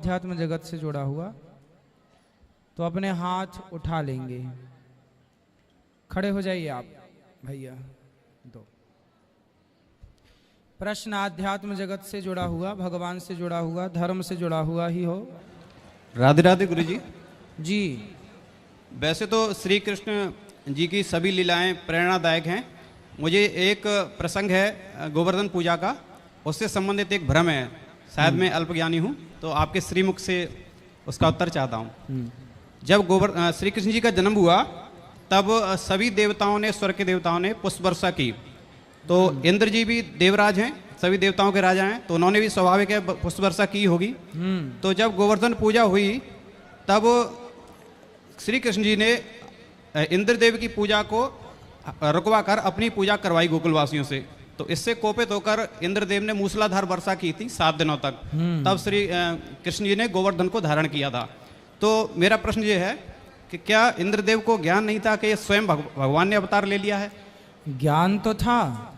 आध्यात्म जगत से जुड़ा हुआ, तो अपने हाथ उठा लेंगे। खड़े हो जाइए आप भैया। दो प्रश्न आध्यात्म जगत से जुड़ा हुआ, भगवान से जुड़ा हुआ, धर्म से जुड़ा हुआ ही हो। राधे राधे गुरु जी। जी, वैसे तो श्री कृष्ण जी की सभी लीलाएं प्रेरणादायक हैं। मुझे एक प्रसंग है गोवर्धन पूजा का, उससे संबंधित एक भ्रम है। शायद मैं अल्पज्ञानी हूँ, तो आपके श्रीमुख से उसका उत्तर चाहता हूँ। जब श्री कृष्ण जी का जन्म हुआ, तब सभी देवताओं ने, स्वर्ग के देवताओं ने पुष्प वर्षा की। तो इंद्र जी भी देवराज हैं, सभी देवताओं के राजा हैं, तो उन्होंने भी स्वाभाविक है पुष्प वर्षा की होगी। तो जब गोवर्धन पूजा हुई, तब श्री कृष्ण जी ने इंद्रदेव की पूजा को रुकवा कर अपनी पूजा करवाई गोकुलवासियों से। तो इससे कोपित होकर इंद्रदेव ने मूसलाधार वर्षा की थी 7 दिनों तक। तब श्री कृष्ण जी ने गोवर्धन को धारण किया था। तो मेरा प्रश्न ये है कि क्या इंद्रदेव को ज्ञान नहीं था कि ये स्वयं भगवान ने अवतार ले लिया है? ज्ञान तो था।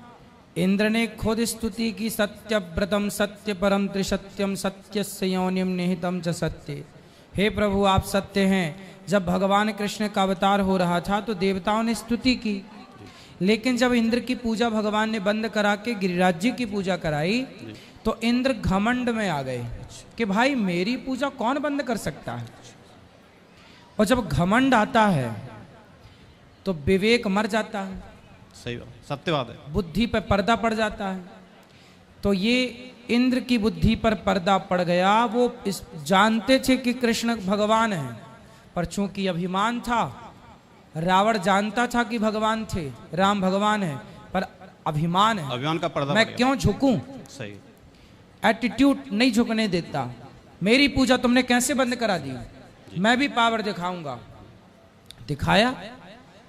इंद्र ने खुद स्तुति की, सत्यव्रतम सत्य परम त्रिसत्यम सत्यस्य योनिम निहितम च सत्य। हे प्रभु, आप सत्य हैं। जब भगवान कृष्ण का अवतार हो रहा था तो देवताओं ने स्तुति की, लेकिन जब इंद्र की पूजा भगवान ने बंद करा के गिरिराज जी की पूजा कराई, तो इंद्र घमंड में आ गए कि भाई मेरी पूजा कौन बंद कर सकता है। और जब घमंड आता है तो विवेक मर जाता है। सही बात, सत्य बात है। बुद्धि पर पर्दा पड़ जाता है। तो ये इंद्र की बुद्धि पर पर्दा पड़ गया। वो इस जानते थे कि कृष्ण भगवान है, पर चूंकि अभिमान था, रावण जानता था कि भगवान थे, राम भगवान है, पर अभिमान है, अभिमान का पर्दा मैं क्यों झुकूं। सही एटीट्यूड नहीं झुकने देता। मेरी पूजा तुमने कैसे बंद करा दी, मैं भी पावर दिखाऊंगा। दिखाया,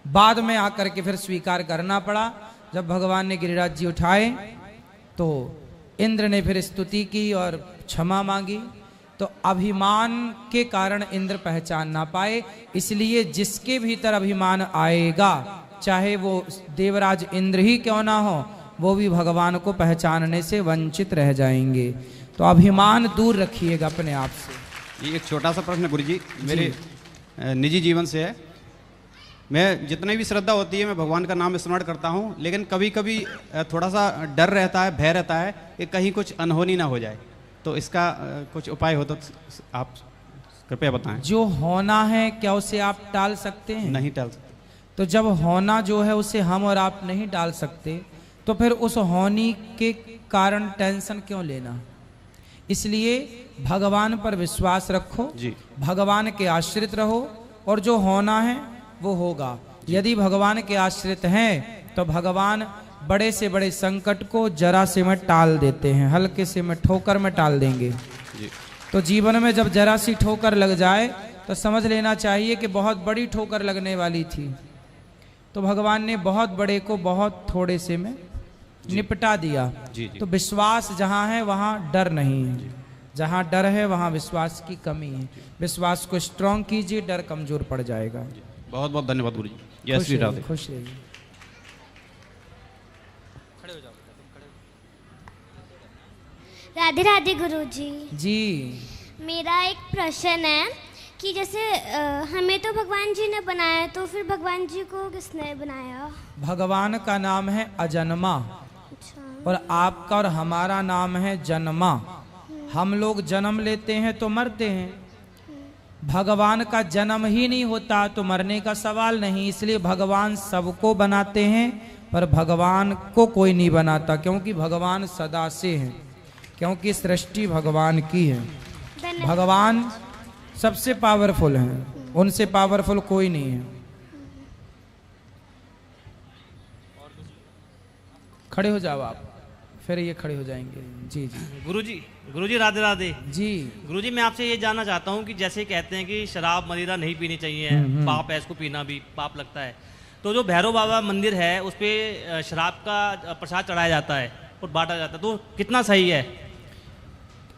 बाद में आकर के फिर स्वीकार करना पड़ा। जब भगवान ने गिरिराज जी उठाए तो इंद्र ने फिर स्तुति की और क्षमा मांगी। तो अभिमान के कारण इंद्र पहचान ना पाए। इसलिए जिसके भीतर अभिमान आएगा, चाहे वो देवराज इंद्र ही क्यों ना हो, वो भी भगवान को पहचानने से वंचित रह जाएंगे। तो अभिमान दूर रखिएगा अपने आप से। ये एक छोटा सा प्रश्न गुरु जी, मेरे निजी जीवन से है। मैं जितनी भी श्रद्धा होती है, मैं भगवान का नाम स्मरण करता हूँ, लेकिन कभी कभी थोड़ा सा डर रहता है, भय रहता है कि कहीं कुछ अनहोनी ना हो जाए। तो इसका कुछ उपाय हो तो आप कृपया बताएं। जो होना है क्या उसे आप टाल सकते हैं? नहीं टाल सकते। तो जब होना जो है उसे हम और आप नहीं टाल सकते, तो फिर उस होनी के कारण टेंशन क्यों लेना। इसलिए भगवान पर विश्वास रखो जी, भगवान के आश्रित रहो, और जो होना है वो होगा। यदि भगवान के आश्रित हैं तो भगवान बड़े से बड़े संकट को जरा से में टाल देते हैं, हल्के से में ठोकर में टाल देंगे जी। तो जीवन में जब जरा सी ठोकर लग जाए तो समझ लेना चाहिए कि बहुत बड़ी ठोकर लगने वाली थी। तो भगवान ने बहुत बड़े को बहुत थोड़े से में निपटा दिया। जी, जी। तो विश्वास जहाँ है वहाँ डर नहीं है, जहाँ डर है वहाँ विश्वास की कमी है। विश्वास को स्ट्रांग कीजिए, डर कमजोर पड़ जाएगा। बहुत बहुत धन्यवाद गुरु जी। जय श्री राधे। खुश रहिए। राधे राधे गुरु जी। जी, मेरा एक प्रश्न है कि जैसे हमें तो भगवान जी ने बनाया, तो फिर भगवान जी को किसने बनाया? भगवान का नाम है अजन्मा, अच्छा। और आपका और हमारा नाम है जन्मा। हम लोग जन्म लेते हैं तो मरते हैं, भगवान का जन्म ही नहीं होता तो मरने का सवाल नहीं। इसलिए भगवान सबको बनाते हैं, पर भगवान को कोई नहीं बनाता, क्योंकि भगवान सदा से हैं, क्योंकि सृष्टि भगवान की है। भगवान सबसे पावरफुल हैं, उनसे पावरफुल कोई नहीं है। खड़े हो जाओ आप, फिर ये खड़े हो जाएंगे। जी जी गुरुजी राधे राधे जी। गुरुजी, मैं आपसे ये जानना चाहता हूँ कि जैसे कहते हैं कि शराब मदिरा नहीं पीनी चाहिए, पाप है, इसको पीना भी पाप लगता है। तो जो भैरव बाबा मंदिर है उस पे शराब का प्रसाद चढ़ाया जाता है और बांटा जाता है, तो कितना सही है?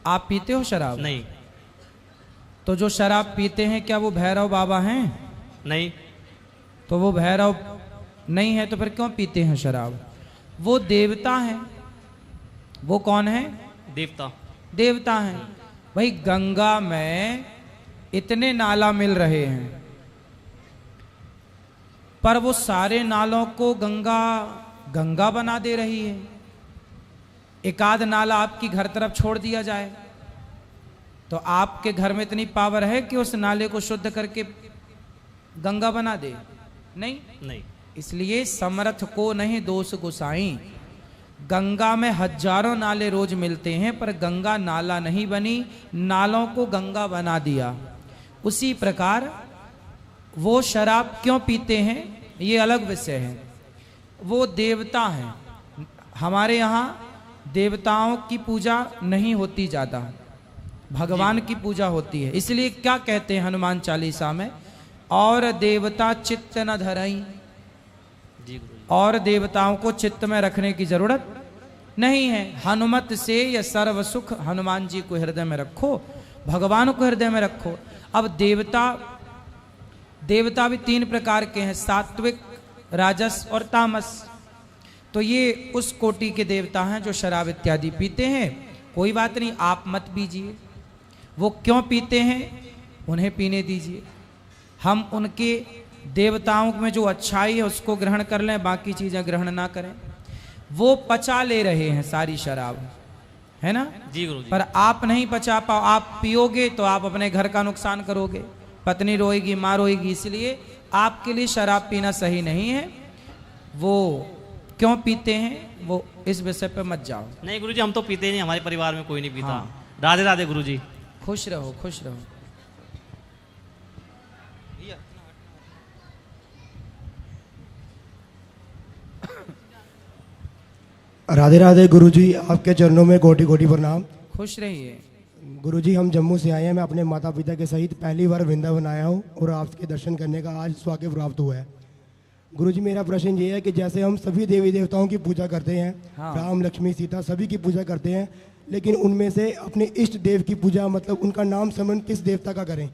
आप पीते हो शराब? नहीं। तो जो शराब पीते हैं क्या वो भैरव बाबा हैं? नहीं। तो वो भैरव नहीं है तो फिर क्यों पीते हैं शराब? वो देवता हैं। वो कौन है? देवता। देवता हैं। भाई गंगा में इतने नाला मिल रहे हैं, पर वो सारे नालों को गंगा गंगा बना दे रही है। एक आध नाला आपकी घर तरफ छोड़ दिया जाए तो आपके घर में इतनी पावर है कि उस नाले को शुद्ध करके गंगा बना दे? नहीं। इसलिए समर्थ को नहीं दोष गोसाई। गंगा में हजारों नाले रोज मिलते हैं, पर गंगा नाला नहीं बनी, नालों को गंगा बना दिया। उसी प्रकार वो शराब क्यों पीते हैं ये अलग विषय है। वो देवता हैं, हमारे यहाँ देवताओं की पूजा नहीं होती ज्यादा, भगवान की पूजा होती है। इसलिए क्या कहते हैं हनुमान चालीसा में, और देवता चित्त न धरई, और देवताओं को चित्त में रखने की जरूरत नहीं है। हनुमत से या सर्व सुख हनुमान जी को हृदय में रखो, भगवान को हृदय में रखो। अब देवता भी तीन प्रकार के हैं, सात्विक, राजस और तामस। तो ये उस कोटि के देवता हैं जो शराब इत्यादि पीते हैं। कोई बात नहीं, आप मत पीजिए। वो क्यों पीते हैं उन्हें पीने दीजिए। हम उनके देवताओं में जो अच्छाई है उसको ग्रहण कर लें, बाकी चीजें ग्रहण ना करें। वो पचा ले रहे हैं सारी शराब, है ना जी गुरु जी। पर आप नहीं पचा पाओ, आप पियोगे तो आप अपने घर का नुकसान करोगे, पत्नी रोएगी, माँ रोएगी। इसलिए आपके लिए शराब पीना सही नहीं है। वो क्यों पीते हैं वो इस विषय पे मत जाओ। नहीं गुरु जी, हम तो पीते नहीं, हमारे परिवार में कोई नहीं पीता। राधे राधे गुरु जी। खुश रहो, खुश रहो। राधे राधे गुरुजी, आपके चरणों में कोटि कोटि प्रणाम। खुश रहिए। गुरुजी, हम जम्मू से आए हैं। मैं अपने माता पिता के सहित पहली बार वृंदावन आया हूँ और आपके दर्शन करने का आज सौभाग्य प्राप्त हुआ है। गुरुजी, मेरा प्रश्न ये है कि जैसे हम सभी देवी देवताओं की पूजा करते हैं, हाँ। राम लक्ष्मी सीता सभी की पूजा करते हैं, लेकिन उनमें से अपने इष्ट देव की पूजा, मतलब उनका नाम स्मरण किस देवता का करें?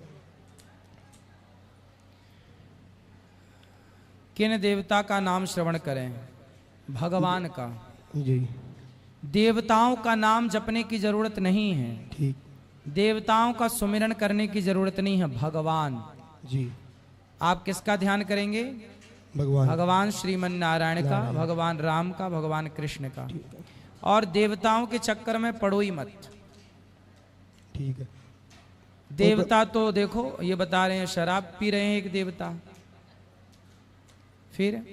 किन देवता का नाम श्रवण करें? भगवान का। जी देवताओं का नाम जपने की जरूरत नहीं है, ठीक। देवताओं का सुमिरन करने की जरूरत नहीं है, भगवान। जी, आप किसका ध्यान करेंगे? भगवान। भगवान श्रीमन नारायण का, भगवान राम का, भगवान कृष्ण का। और देवताओं के चक्कर में पड़ो ही मत। ठीक है। देवता तो देखो ये बता रहे हैं शराब पी रहे हैं एक देवता, फिर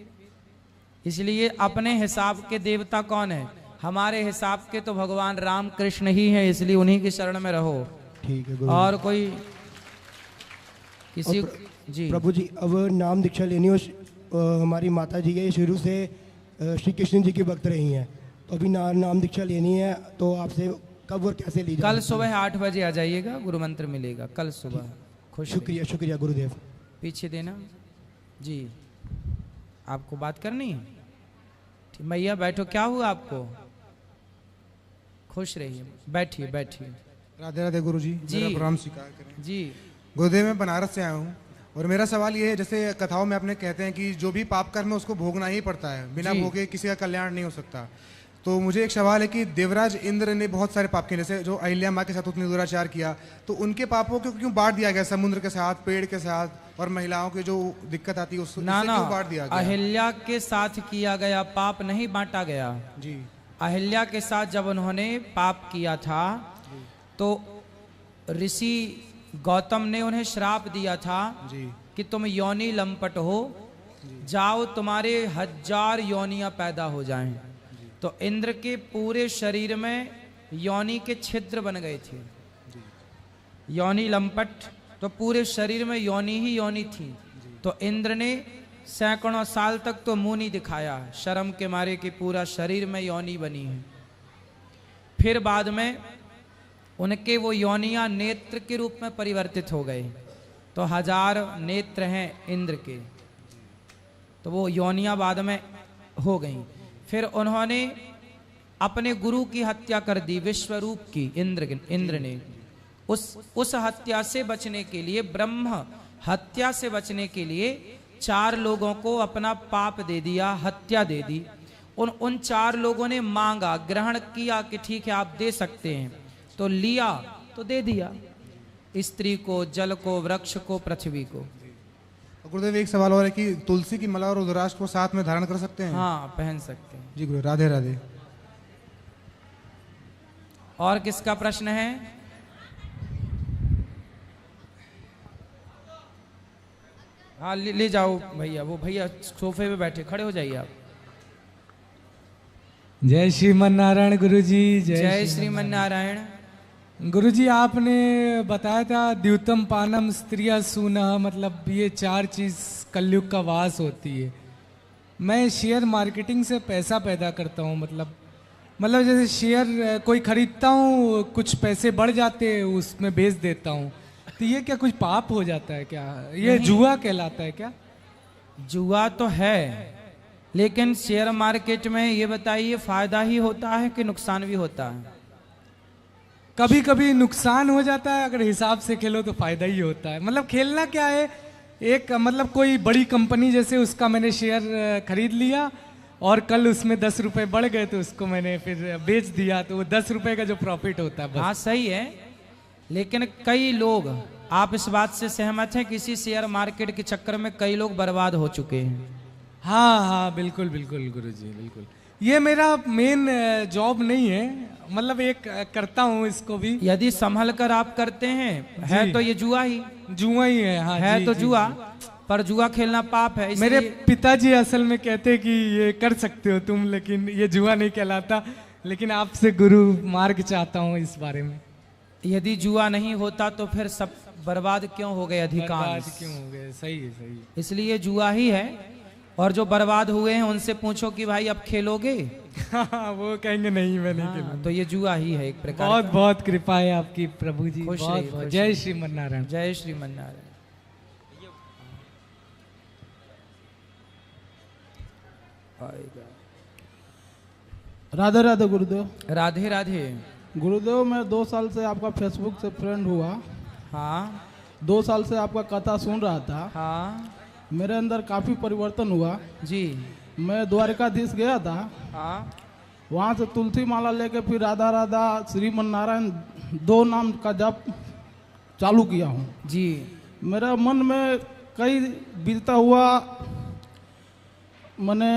इसलिए अपने हिसाब के देवता कौन है? हमारे हिसाब के तो भगवान राम कृष्ण ही हैं, इसलिए उन्हीं की शरण में रहो। ठीक है गुरु। और कोई किसी जी प्रभु जी, अब नाम दीक्षा लेनी हो, हमारी माता जी है शुरू से श्री कृष्ण जी की भक्त रही हैं, तो अभी नाम दीक्षा लेनी है, तो आपसे कब और कैसे ली जाए? कल सुबह 8 बजे आ जाइएगा, गुरु मंत्र मिलेगा कल सुबह। खुश रहिए। शुक्रिया, शुक्रिया गुरुदेव। पीछे देना जी। आपको बात करनी है? ठीक, मैया बैठो। क्या हुआ आपको? खुश रहिए, बैठिए बैठिए। राधे राधे गुरुजी, जी। मेरा प्रणाम स्वीकार करें। जी गुरुदेव, मैं बनारस से आया हूँ और मेरा सवाल ये है, जैसे कथाओं में अपने कहते हैं कि जो भी पाप कर्म है उसको भोगना ही पड़ता है, बिना जी। भोगे किसी का कल्याण नहीं हो सकता। तो मुझे एक सवाल है कि देवराज इंद्र ने बहुत सारे पाप किए, जैसे जो अहिल्या माँ के साथ उसने दुराचार किया, तो उनके पापों को क्यों बांट दिया गया? समुद्र के साथ, पेड़ के साथ, और महिलाओं की जो दिक्कत आती है उसको ना ना, क्यों बांट दिया गया? अहिल्या के साथ किया गया पाप नहीं बांटा गया। जी अहिल्या के साथ जब उन्होंने पाप किया था तो ऋषि गौतम ने उन्हें श्राप दिया था जी कि तुम योनि लंपट हो, जाओ तुम्हारे 1000 योनियां पैदा हो जाएं। तो इंद्र के पूरे शरीर में योनि के छिद्र बन गए थे। योनि लंपट, तो पूरे शरीर में योनि ही योनि थी। तो इंद्र ने सैकड़ों साल तक तो मुंह नहीं दिखाया, शर्म के मारे कि पूरा शरीर में योनि बनी है। फिर बाद में उनके वो योनियां नेत्र के रूप में परिवर्तित हो गए। तो 1000 नेत्र हैं इंद्र के, तो वो योनियां बाद में हो गई। फिर उन्होंने अपने गुरु की हत्या कर दी, विश्वरूप की, इंद्र ने। उस हत्या से बचने के लिए, ब्रह्म हत्या से बचने के लिए 4 लोगों को अपना पाप दे दिया, हत्या दे दी। उन 4 लोगों ने मांगा, ग्रहण किया कि ठीक है आप दे सकते हैं, तो लिया तो दे दिया, स्त्री को, जल को, वृक्ष को, पृथ्वी को। गुरुदेव एक सवाल और है कि तुलसी की माला और रुद्राक्ष को साथ में धारण कर सकते हैं? हाँ, पहन सकते हैं। जी गुरु, राधे राधे। और किसका प्रश्न है? हाँ, ले जाओ भैया, वो भैया सोफे पे बैठे, खड़े हो जाइए आप। जय श्रीमन नारायण गुरुजी। जय श्रीमन नारायण। गुरुजी, आपने बताया था द्युतम पानम स्त्रिया सूना, मतलब ये 4 चीज कलयुग का वास होती है। मैं शेयर मार्केटिंग से पैसा पैदा करता हूँ, मतलब जैसे शेयर कोई खरीदता हूँ, कुछ पैसे बढ़ जाते हैं, उसमें बेच देता हूँ, तो ये क्या कुछ पाप हो जाता है क्या? ये जुआ कहलाता है क्या? जुआ तो है, लेकिन शेयर मार्केट में ये बताइए फायदा ही होता है कि नुकसान भी होता है? कभी कभी नुकसान हो जाता है, अगर हिसाब से खेलो तो फायदा ही होता है। मतलब खेलना क्या है, एक मतलब कोई बड़ी कंपनी जैसे उसका मैंने शेयर खरीद लिया और कल उसमें 10 रुपए बढ़ गए तो उसको मैंने फिर बेच दिया, तो वो 10 रुपए का जो प्रॉफिट होता है बस। हाँ सही है, लेकिन कई लोग, आप इस बात से सहमत हैं, किसी शेयर मार्केट के चक्कर में कई लोग बर्बाद हो चुके हैं? हाँ, बिल्कुल बिल्कुल गुरुजी, बिल्कुल। ये मेरा मेन जॉब नहीं है, मतलब एक करता हूँ इसको भी। यदि संभल कर आप करते हैं, है तो ये जुआ ही है। हाँ, है जी, तो जी, जुआ, जी। पर जुआ खेलना पाप है। मेरे पिताजी असल में कहते कि ये कर सकते हो तुम, लेकिन ये जुआ नहीं कहलाता। लेकिन आपसे गुरु मार्ग चाहता हूँ इस बारे में। यदि जुआ नहीं होता तो फिर सब बर्बाद क्यों हो गए? अधिकांश क्यों हो गए? सही है, सही है। इसलिए जुआ ही है। और जो बर्बाद हुए हैं उनसे पूछो कि भाई अब खेलोगे? वो कहेंगे नहीं, मैं नहीं खेलूंगा। तो ये जुआ ही है एक प्रकार। बहुत बहुत कृपा है आपकी प्रभु जी। खुश बहुत रहिए, बहुत। खुश जय रहिए। श्रीमन नारायण। जय श्रीमन नारायण। राधे राधे गुरुदेव। राधे राधे। गुरुदेव, मैं 2 साल से आपका फेसबुक से फ्रेंड हुआ। हाँ 2 साल से आपका कथा सुन रहा था। हाँ मेरे अंदर काफ़ी परिवर्तन हुआ जी। मैं द्वारकाधीश गया था, हाँ वहाँ से तुलसी माला लेके फिर राधा राधा श्रीमन नारायण 2 नाम का जप चालू किया हूँ जी। मेरा मन में कई बीता हुआ, मैंने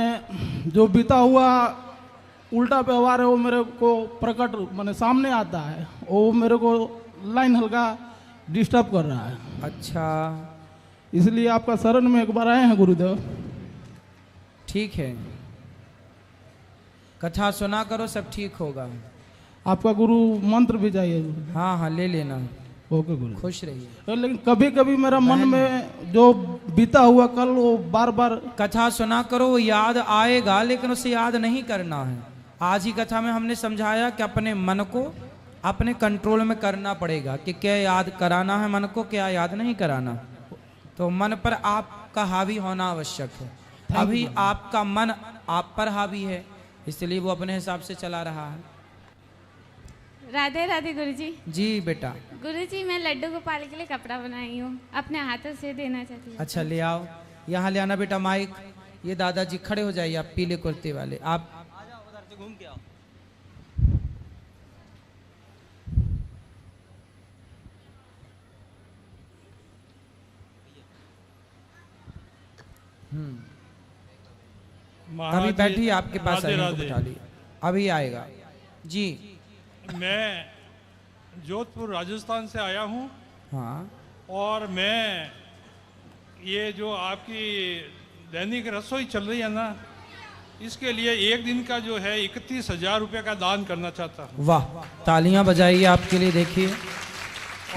जो बीता हुआ उल्टा व्यवहार है वो मेरे को प्रकट मैंने सामने आता है, वो मेरे को लाइन हल्का डिस्टर्ब कर रहा है। अच्छा, इसलिए आपका शरण में एक बार आए हैं गुरुदेव। ठीक है, कथा सुना करो, सब ठीक होगा। आपका गुरु मंत्र भी चाहिए? हाँ हाँ ले लेना। ओके गुरु, खुश रहिए। लेकिन कभी कभी मेरा मन में जो बीता हुआ कल वो बार बार कथा सुना करो, वो याद आएगा, लेकिन उसे याद नहीं करना है। आज ही कथा में हमने समझाया कि अपने मन को अपने कंट्रोल में करना पड़ेगा कि क्या याद कराना है मन को, क्या याद नहीं कराना। तो मन पर आपका हावी होना आवश्यक है। अभी आपका मन आप पर हावी है, इसलिए वो अपने हिसाब से चला रहा है। राधे राधे गुरुजी। जी बेटा। गुरुजी, मैं लड्डू गोपाल के लिए कपड़ा बनाई हूँ, अपने हाथों से देना चाहती हूँ। अच्छा ले आओ, यहाँ ले आना बेटा माइक। ये दादाजी खड़े हो जाइए, आप पीले कुर्ते वाले, आप उधर से घूम के आओ। अभी बैठिए, आपके पास बैठा लिए, अभी आएगा जी। मैं जोधपुर राजस्थान से आया हूँ। हाँ, और मैं ये जो आपकी दैनिक रसोई चल रही है ना, इसके लिए एक दिन का जो है 31,000 रुपये का दान करना चाहता हूँ। वाह, तालियां बजाइए आपके लिए। देखिए,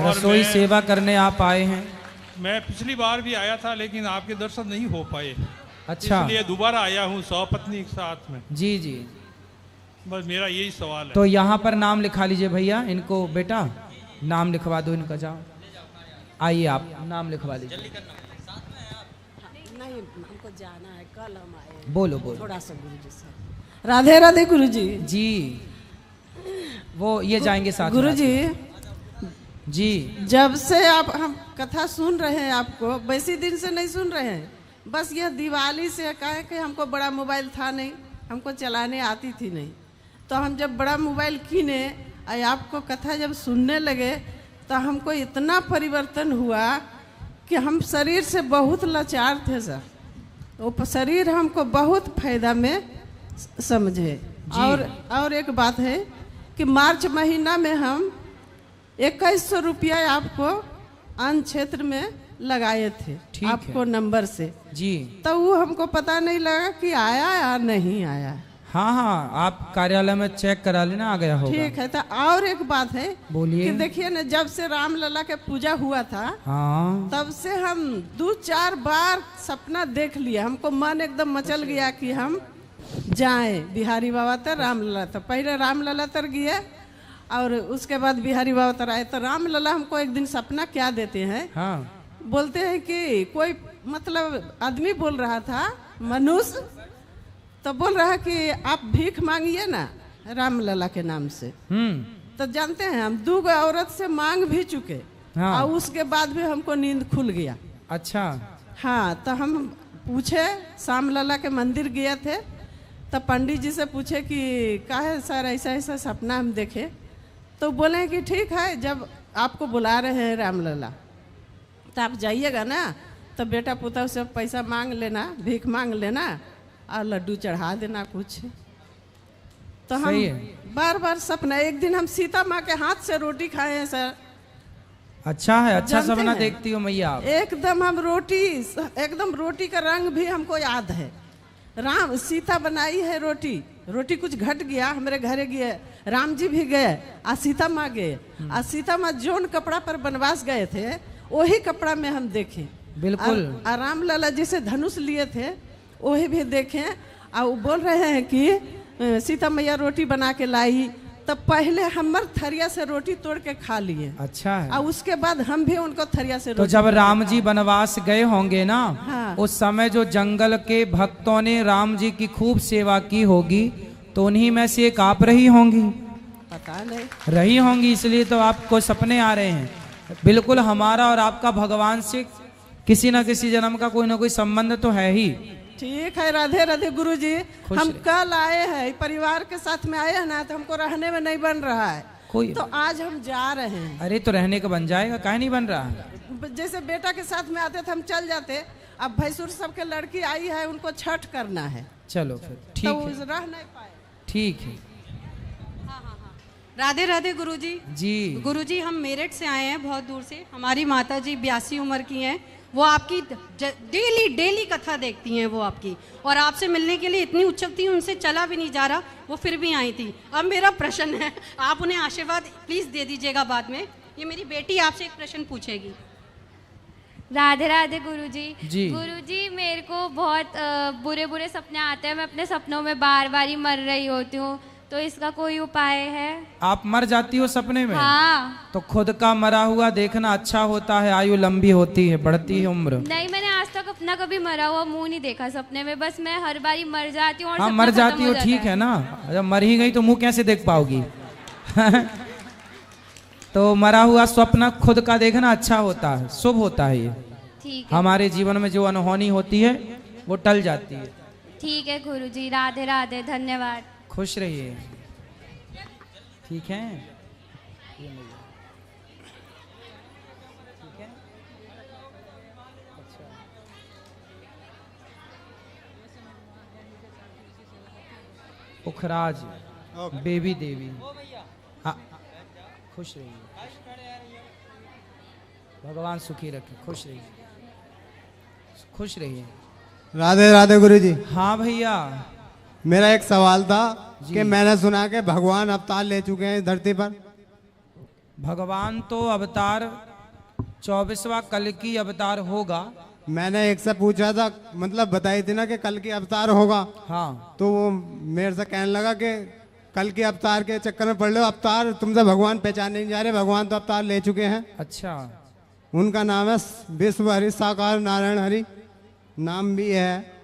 रसोई सेवा करने आप आए हैं। मैं पिछली बार भी आया था, लेकिन आपके दर्शन नहीं हो पाए। अच्छा, इसलिए दोबारा आया हूँ सपत्नी के साथ में। जी जी। बस मेरा यही सवाल है। तो यहाँ पर नाम लिखा लीजिए भैया, इनको बेटा नाम लिखवा दो इनका। जाओ, आइए आप नाम लिखवा लीजिए। नहीं, हमको जाना है, कल हम आए। बोलो बोलो थोड़ा सा गुरुजी से। राधे राधे गुरुजी। जी, वो ये जाएंगे साथ। गुरुजी जी, जब से आप हम कथा सुन रहे हैं, आपको वैसे दिन से नहीं सुन रहे हैं, बस यह दिवाली से कहे कि हमको बड़ा मोबाइल था नहीं, हमको चलाने आती थी नहीं, तो हम जब बड़ा मोबाइल किने और आपको कथा जब सुनने लगे तो हमको इतना परिवर्तन हुआ कि हम शरीर से बहुत लाचार थे सर। वो शरीर हमको बहुत फायदा में समझे। और एक बात है कि मार्च महीना में हम 2100 रुपया आपको अन्न क्षेत्र में लगाए थे आपको नंबर से जी। तो वो हमको पता नहीं लगा कि आया या नहीं आया। हाँ हाँ, आप कार्यालय में चेक करा लेना, आ गया होगा। ठीक है। तो और एक बात है, बोलिए। कि देखिए ना, जब से रामलला के पूजा हुआ था हाँ, तब से हम 2-4 बार सपना देख लिया। हमको मन एकदम मचल गया कि हम जाएं बिहारी बाबा तर रामलला। तो पहले रामलला तर गए और उसके बाद बिहारी बाबा तर आए। तो रामलला हमको एक दिन सपना क्या देते हैं, हाँ, बोलते हैं कि कोई मतलब आदमी बोल रहा था, मनुष्य, तो बोल रहा कि आप भीख मांगिए ना रामलला के नाम से। तो जानते हैं हम 2 औरत से मांग भी चुके। हाँ। और उसके बाद भी हमको नींद खुल गया। अच्छा। हाँ, तो हम पूछे, श्यामलला के मंदिर गए थे, तो पंडित जी से पूछे कि काहे सर ऐसा ऐसा सपना हम देखे। तो बोले कि ठीक है, जब आपको बुला रहे हैं रामलला तो आप जाइएगा ना, तो बेटा पुता से पैसा मांग लेना, भीख मांग लेना और लड्डू चढ़ा देना कुछ। तो हम बार बार सपना, एक दिन हम सीता माँ के हाथ से रोटी खाए हैं सर। अच्छा है, अच्छा सपना देखती हो मैया आप। एकदम हम रोटी, एकदम रोटी का रंग भी हमको याद है। राम सीता बनाई है रोटी, रोटी कुछ घट गया, हमारे घरे गए, राम जी भी गए और सीता माँ गए। और सीता माँ जोन कपड़ा पर बनवास गए थे वही कपड़ा में हम देखे। बिल्कुल। और रामलला जी से धनुष लिए थे वही भी देखे। और वो बोल रहे हैं कि सीता मैया रोटी बना के लाई, तो पहले हमर थरिया से रोटी तोड़ के खा लिए। अच्छा है। और उसके बाद हम भी उनको थरिया से तो जब राम जी वनवास गए होंगे ना, हाँ। उस समय जो जंगल के भक्तों ने राम जी की खूब सेवा की होगी, तो उन्हीं में से एक आप रही होंगी। पता नहीं रही होंगी, इसलिए तो आपको सपने आ रहे हैं। बिल्कुल, हमारा और आपका भगवान से किसी न किसी जन्म का कोई ना कोई संबंध तो है ही। ठीक है। राधे राधे गुरुजी। हम कल आए हैं, परिवार के साथ में आए हैं ना, तो हमको रहने में नहीं बन रहा है कोई, तो आज हम जा रहे हैं। अरे तो रहने का बन जाएगा, काहे नहीं बन रहा है? जैसे बेटा के साथ में आते थे हम चल जाते। अब भैंसुर सबके लड़की आई है, उनको छठ करना है। चलो फिर ठीक तो है, रह नहीं पाए। ठीक है। राधे राधे गुरुजी। जी गुरुजी, हम मेरठ से आए हैं, बहुत दूर से। हमारी माता जी 82 उम्र की हैं। वो आपकी डेली कथा देखती हैं वो आपकी, और आपसे मिलने के लिए इतनी उत्सुक थी, उनसे चला भी नहीं जा रहा, वो फिर भी आई थी। अब मेरा प्रश्न है, आप उन्हें आशीर्वाद प्लीज दे दीजिएगा बाद में। ये मेरी बेटी आपसे एक प्रश्न पूछेगी। राधे राधे गुरुजी। जी। गुरुजी, मेरे को बहुत बुरे बुरे सपने आते हैं। मैं अपने सपनों में बार बार ही मर रही होती हूँ, तो इसका कोई उपाय है? आप मर जाती हो सपने में? हाँ। तो खुद का मरा हुआ देखना अच्छा होता है, आयु लंबी होती है, बढ़ती है उम्र। नहीं, मैंने आज तक अपना कभी मरा हुआ मुंह नहीं देखा सपने में। बस मैं हर बारी मर जाती हूँ और हाँ, सपना मर खत्म जाती हो, ठीक है ना। जब मर ही गई तो मुंह कैसे देख पाओगी? तो मरा हुआ स्वप्न खुद का देखना अच्छा होता है, शुभ होता है। ये ठीक है। हमारे जीवन में जो अनहोनी होती है वो टल जाती है। ठीक है गुरुजी, राधे राधे, धन्यवाद। खुश रहिए। ठीक है। पुखराज बेबी देवी, हाँ, खुश रहिए, भगवान सुखी रखे, खुश रहिए, खुश रहिए। राधे राधे गुरुजी। हाँ भैया, मेरा एक सवाल था कि मैंने सुना कि भगवान अवतार ले चुके हैं इस धरती पर। भगवान तो अवतार 24वां कल की अवतार होगा। मैंने एक से पूछा था, मतलब बताई थी ना कि कल की अवतार होगा। हाँ। तो वो मेरे से कहने लगा कि कल के अवतार के चक्कर में पड़ लो, अवतार तुमसे भगवान पहचाने नहीं जा रहे, भगवान तो अवतार ले चुके हैं। अच्छा। उनका नाम है विश्व हरि साकार नारायण हरि, नाम भी है।